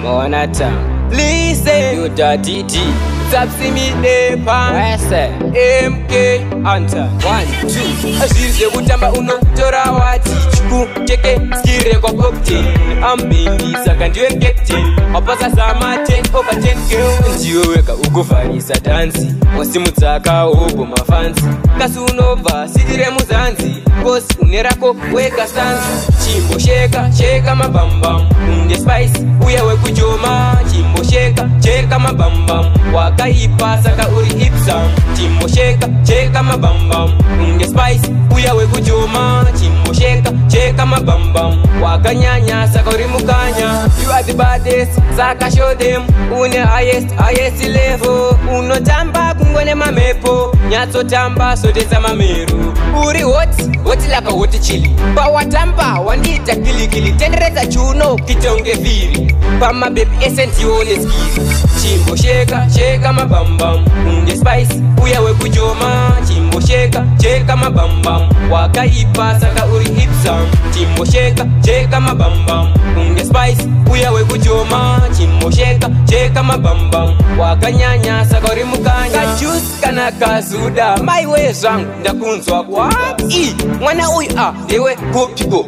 Monata. Listen, You dirty D. Tapsi me depa. Wese. MK Hunter. 1, 2. Azize kutamba unotora wati chuku cheke skire kwa cocktail ambindi saka ndiwe captain wapasa sama 10 over 10 girl ndiwe weka ukufanisa dansi wasimutsaka ugo mafansi kasi unova sidire muzanzi kosi unerako weka stanza chimbo sheka mabambam unge spice uya wekujoma chimbo sheka mabambam wakaipa saka uri ipsam chimbo sheka mabambam unge spice uya wekujoma chimbo sheka mabambam wakanyanya saka uri mukanya you are the baddest saka show them une highest level unotamba kungone mamepo nyatso tamba sotesa mameru uri hot laka hot chili pawatamba wandita kilikili tendereza chuno kitonge viri pama baby essence yone skiri chimbo sheka mabambam unge spice uya wekujoma chimbo sheka mabambam wakaipa saka uri hipsam chimbo sheka mabambam unge spice uya wekujoma chimbo sheka mabambam wakanyanya saka uri mukanya kajuice kana kazuda my way zangu ndakunzwa kwa mwana uyu dewe kopiko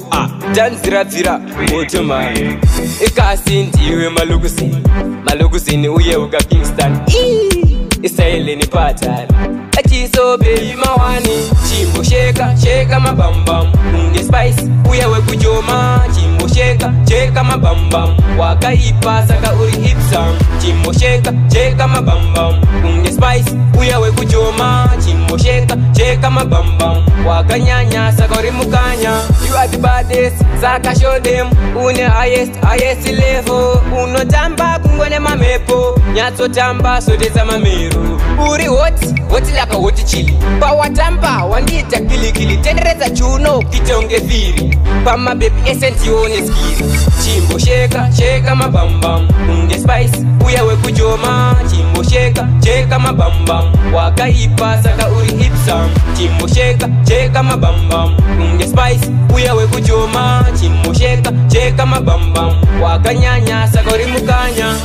tanzira motoma ikasi ndiwe malukusini uye uka Kingston isaileni patani atiso baby mawani chimbo sheka mabambam unge spice uya wekujoma chimbo sheka mabambam wakaipa saka uri hipsam chimbo sheka mabambam unge spice uya wekujoma chimbo sheka mabambam wakanyanya saka uri mukanya you are the baddest saka show them une highest level unotamba kungone mamepo nyatso tamba sotesa mameru uri hot laka hot chili pawatamba wandita kilikili tendereza chuno kitonge viri pama baby essence yone skiri chimbo sheka mabambam unge spice uya wekujoma chimbo sheka mabambam wakaipa saka uri hipsam chimbo sheka mabambam unge spice uya wekujoma chimbo sheka mabambam wakanyanya saka uri mukanya